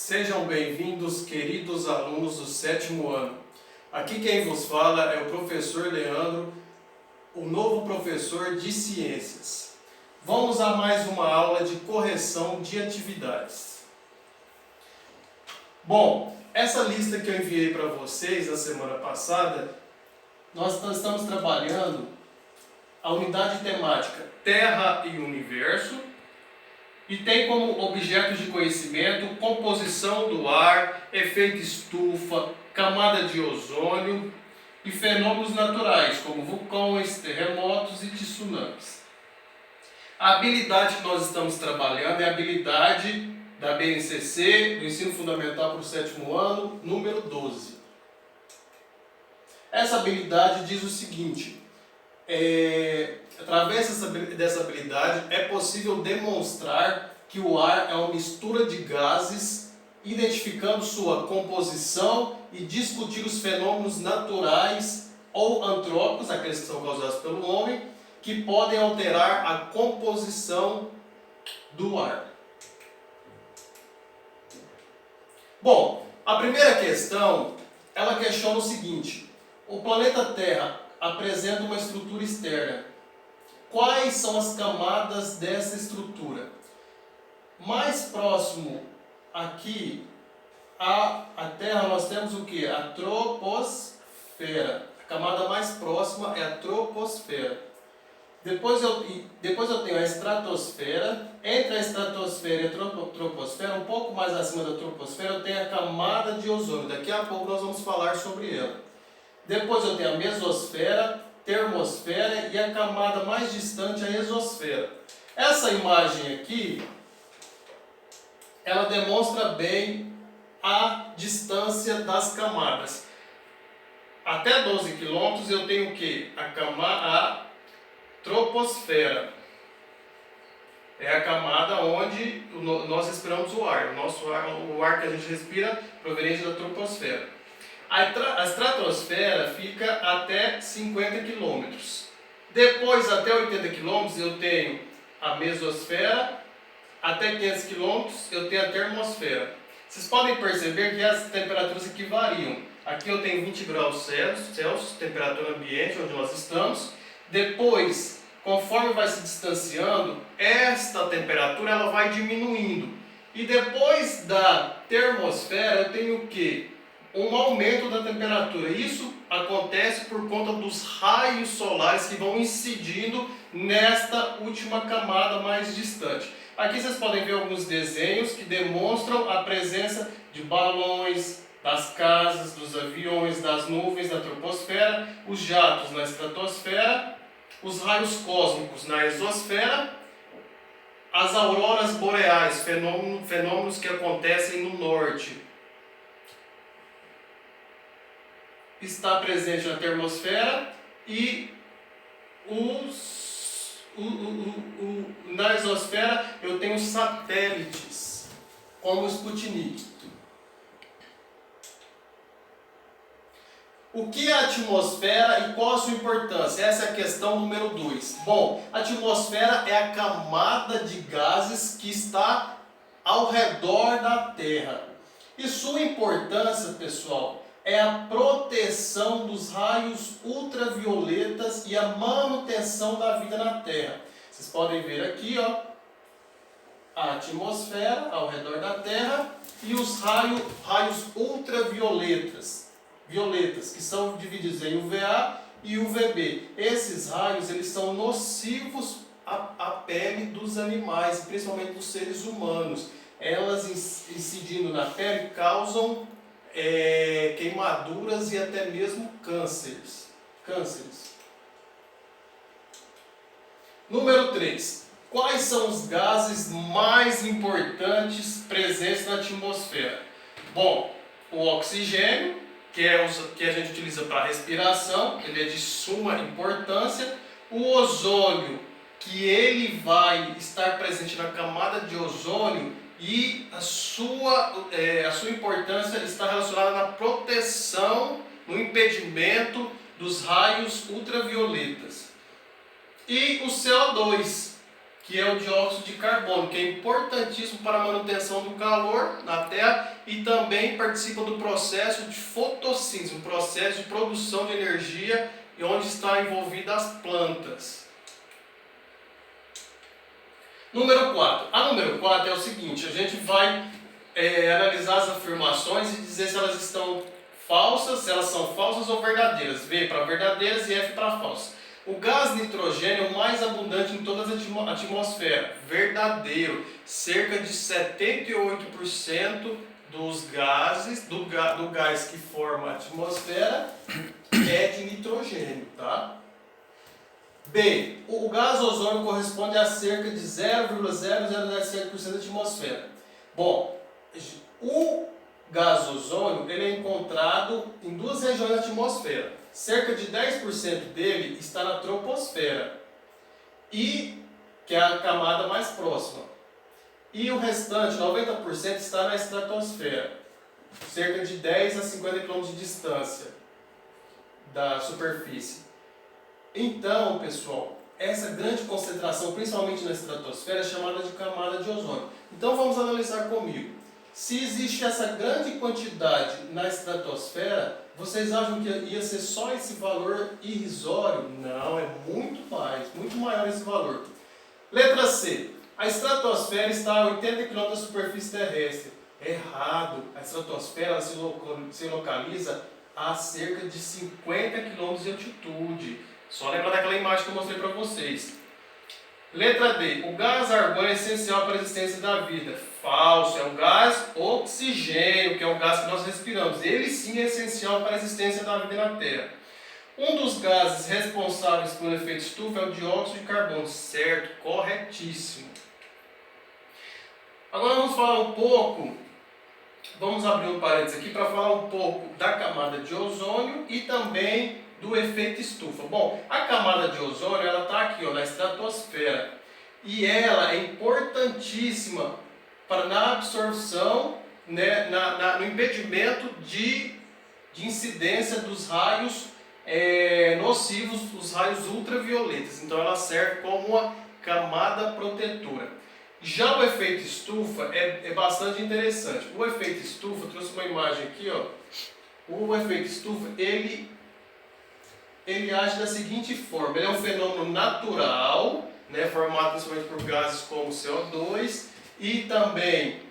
Sejam bem-vindos, queridos alunos do 7º ano. Aqui quem vos fala é o professor Leandro, o novo professor de ciências. Vamos a mais uma aula de correção de atividades. Bom, essa lista que eu enviei para vocês na semana passada, nós estamos trabalhando a unidade temática Terra e Universo, e tem como objetos de conhecimento composição do ar, efeito estufa, camada de ozônio e fenômenos naturais, como vulcões, terremotos e tsunamis. A habilidade que nós estamos trabalhando é a habilidade da BNCC, do Ensino Fundamental para o 7º ano, número 12. Essa habilidade diz o seguinte: através dessa habilidade é possível demonstrar que o ar é uma mistura de gases, identificando sua composição e discutir os fenômenos naturais ou antrópicos, aqueles que são causados pelo homem, que podem alterar a composição do ar. Bom, a primeira questão, ela questiona o seguinte: o planeta Terra apresenta uma estrutura externa. Quais são as camadas dessa estrutura? Mais próximo aqui à Terra nós temos o que? A troposfera. A camada mais próxima é a troposfera. Depois eu tenho a estratosfera. Entre a estratosfera e a troposfera, um pouco mais acima da troposfera, eu tenho a camada de ozônio. Daqui a pouco nós vamos falar sobre ela. Depois eu tenho a mesosfera, termosfera e a camada mais distante, a exosfera. Essa imagem aqui, ela demonstra bem a distância das camadas. Até 12 km eu tenho o que? A troposfera. É a camada onde nós respiramos o ar. O ar que a gente respira proveniente da troposfera. A estratosfera fica até 50 km. Depois, até 80 km, eu tenho a mesosfera. Até 500 km, eu tenho a termosfera. Vocês podem perceber que as temperaturas aqui variam. Aqui eu tenho 20 graus Celsius, temperatura ambiente, onde nós estamos. Depois, conforme vai se distanciando, esta temperatura ela vai diminuindo. E depois da termosfera, eu tenho o quê? Um aumento da temperatura. Isso acontece por conta dos raios solares que vão incidindo nesta última camada mais distante. Aqui vocês podem ver alguns desenhos que demonstram a presença de balões, das casas, dos aviões, das nuvens na troposfera, os jatos na estratosfera, os raios cósmicos na exosfera, as auroras boreais, fenômenos que acontecem no norte, está presente na termosfera, e na exosfera eu tenho satélites, como o Sputnik. O que é a atmosfera e qual a sua importância? Essa é a questão número 2. Bom, a atmosfera é a camada de gases que está ao redor da Terra. E sua importância, pessoal, é a proteção dos raios ultravioletas e a manutenção da vida na Terra. Vocês podem ver aqui, ó, a atmosfera ao redor da Terra e os raios ultravioletas, que são divididos em UVA e UVB. Esses raios eles são nocivos à pele dos animais, principalmente dos seres humanos. Elas incidindo na pele causam queimaduras e até mesmo cânceres. Número 3. Quais são os gases mais importantes presentes na atmosfera? Bom, o oxigênio, que é o que a gente utiliza para respiração, ele é de suma importância. O ozônio, que ele vai estar presente na camada de ozônio, e a sua importância está relacionada na proteção, no impedimento dos raios ultravioletas. E o CO2, que é o dióxido de carbono, que é importantíssimo para a manutenção do calor na Terra e também participa do processo de fotossíntese, um processo de produção de energia onde está envolvida as plantas. Número 4. A número 4 é o seguinte, a gente vai analisar as afirmações e dizer se elas estão falsas, se elas são falsas ou verdadeiras. V para verdadeiras e F para falsas. O gás nitrogênio é o mais abundante em toda a atmosfera. Verdadeiro. Cerca de 78% dos gases, do gás que forma a atmosfera é de nitrogênio, tá? B. O gás ozônio corresponde a cerca de 0,0007% da atmosfera. Bom, o gás ozônio ele é encontrado em duas regiões da atmosfera. Cerca de 10% dele está na troposfera, que é a camada mais próxima. E o restante, 90%, está na estratosfera, cerca de 10 a 50 km de distância da superfície. Então, pessoal, essa grande concentração, principalmente na estratosfera, é chamada de camada de ozônio. Então vamos analisar comigo. Se existe essa grande quantidade na estratosfera, vocês acham que ia ser só esse valor irrisório? Não, é muito mais, muito maior esse valor. Letra C. A estratosfera está a 80 km da superfície terrestre. Errado. A estratosfera se localiza a cerca de 50 km de altitude. Só lembrar daquela imagem que eu mostrei para vocês. Letra D. O gás argônio é essencial para a existência da vida. Falso. É o gás oxigênio, que é o gás que nós respiramos. Ele sim é essencial para a existência da vida na Terra. Um dos gases responsáveis pelo efeito estufa é o dióxido de carbono. Certo, corretíssimo. Agora vamos falar um pouco, vamos abrir um parênteses aqui para falar um pouco da camada de ozônio e também do efeito estufa. Bom, a camada de ozônio ela está aqui na estratosfera e ela é importantíssima na absorção, né, no impedimento de incidência dos raios nocivos, os raios ultravioletas. Então ela serve como uma camada protetora. Já o efeito estufa é bastante interessante. O efeito estufa, trouxe uma imagem aqui, ó. O efeito estufa, ele age da seguinte forma. Ele é um fenômeno natural, né, formado principalmente por gases como CO2 e também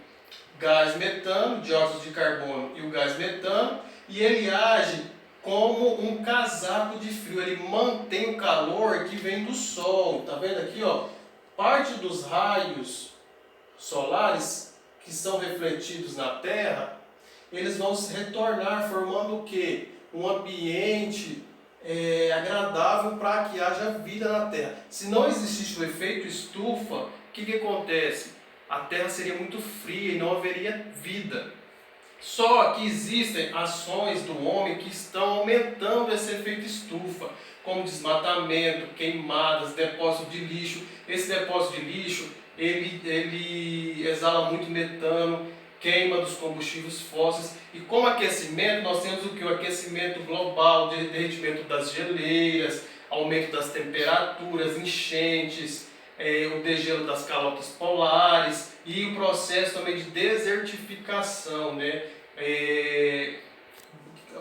gás metano, dióxido de carbono e o gás metano. E ele age como um casaco de frio. Ele mantém o calor que vem do sol. Tá vendo aqui, ó? Parte dos raios solares que são refletidos na Terra, eles vão se retornar formando o quê? Um ambiente agradável para que haja vida na Terra. Se não existisse o efeito estufa, o que acontece? A Terra seria muito fria e não haveria vida. Só que existem ações do homem que estão aumentando esse efeito estufa, como desmatamento, queimadas, depósito de lixo. Esse depósito de lixo, ele exala muito metano, queima dos combustíveis fósseis. E como aquecimento, nós temos o que? O aquecimento global, derretimento das geleiras, aumento das temperaturas, enchentes, o degelo das calotas polares e o processo também de desertificação, né?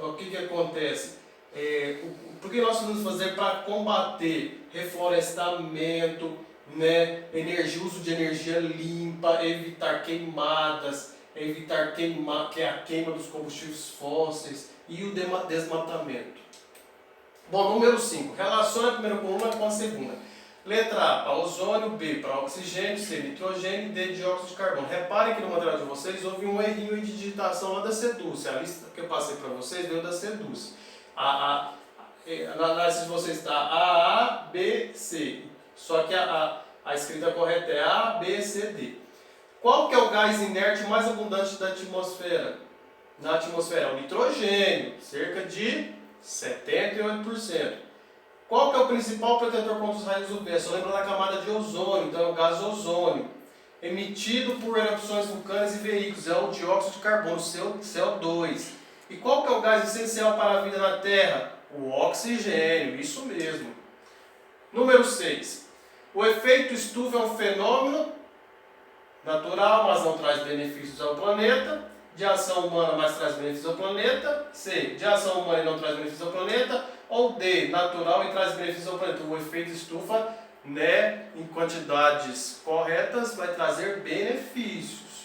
O que acontece? O que nós podemos fazer para combater reflorestamento, né? Uso de energia limpa, evitar queimadas, evitar a queima dos combustíveis fósseis e o desmatamento. Bom, número 5. Relaciona a primeira coluna com a segunda. Letra A, para ozônio, B, para oxigênio, C, nitrogênio, D, dióxido de carbono. Reparem que no material de vocês houve um errinho de digitação lá da Seduce. A lista que eu passei para vocês veio da Seduce. Na análise de vocês está A, B, C. Só que a escrita correta é A, B, C, D. Qual que é o gás inerte mais abundante da atmosfera? Na atmosfera, o nitrogênio, cerca de 78%. Qual que é o principal protetor contra os raios UV? Só lembra da camada de ozônio, então é o gás ozônio. Emitido por erupções vulcânicas e veículos, é o dióxido de carbono, CO2. E qual que é o gás essencial para a vida na Terra? O oxigênio, isso mesmo. Número 6. O efeito estufa é um fenômeno natural, mas não traz benefícios ao planeta. De ação humana, mas traz benefícios ao planeta. C, de ação humana e não traz benefícios ao planeta. Ou D, natural e traz benefícios ao planeta. O efeito estufa, né, em quantidades corretas, vai trazer benefícios.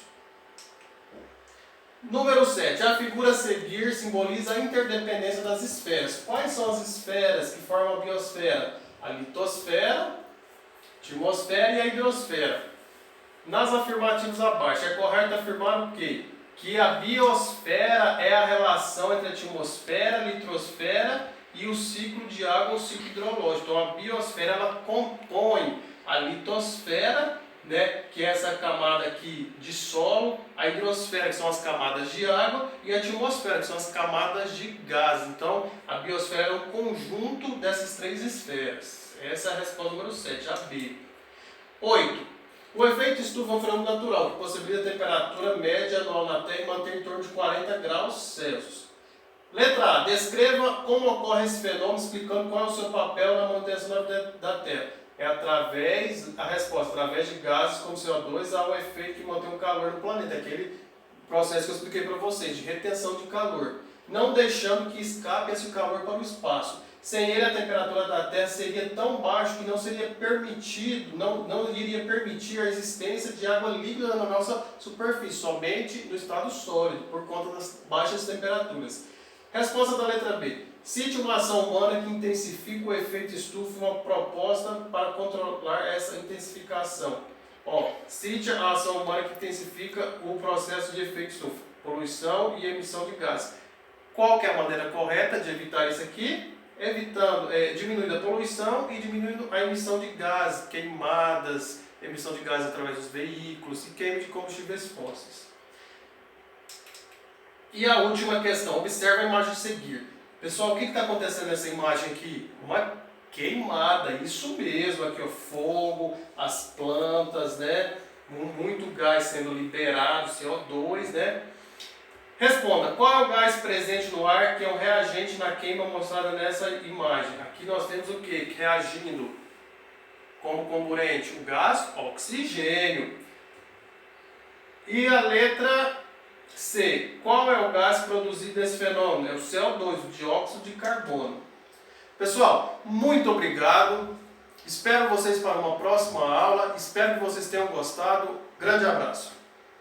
Número 7. A figura a seguir simboliza a interdependência das esferas. Quais são as esferas que formam a biosfera? A litosfera, a atmosfera e a hidrosfera. Nas afirmativas abaixo, é correto afirmar o quê? Que a biosfera é a relação entre a atmosfera, a litosfera e o ciclo de água, o ciclo hidrológico. Então a biosfera ela compõe a litosfera, né, que é essa camada aqui de solo, a hidrosfera, que são as camadas de água, e a atmosfera, que são as camadas de gás. Então a biosfera é um conjunto dessas três esferas. Essa é a resposta número 7, a B. 8. O efeito estufa é um fenômeno natural que possibilita a temperatura média anual na Terra e manter em torno de 40 graus Celsius. Letra A. Descreva como ocorre esse fenômeno, explicando qual é o seu papel na manutenção da Terra. É através, a resposta, através de gases como CO2, há o efeito que mantém o calor no planeta. Aquele processo que eu expliquei para vocês, de retenção de calor. Não deixando que escape esse calor para o espaço. Sem ele, a temperatura da Terra seria tão baixa que não seria permitido, não iria permitir a existência de água líquida na nossa superfície, somente no estado sólido, por conta das baixas temperaturas. Resposta da letra B. Cite uma ação humana que intensifica o efeito estufa e uma proposta para controlar essa intensificação. Cite a ação humana que intensifica o processo de efeito estufa. Poluição e emissão de gases. Qual que é a maneira correta de evitar isso aqui? Diminuindo a poluição e diminuindo a emissão de gases, queimadas, emissão de gases através dos veículos e queima de combustíveis fósseis. E a última questão, observe a imagem a seguir. Pessoal, o que está acontecendo nessa imagem aqui? Uma queimada, isso mesmo, aqui fogo, as plantas, né? Muito gás sendo liberado, CO2, né? Responda, qual é o gás presente no ar que é um reagente na queima mostrada nessa imagem? Aqui nós temos o que? Reagindo como comburente, o gás oxigênio. E a letra C, qual é o gás produzido nesse fenômeno? É o CO2, o dióxido de carbono. Pessoal, muito obrigado. Espero vocês para uma próxima aula. Espero que vocês tenham gostado. Grande abraço.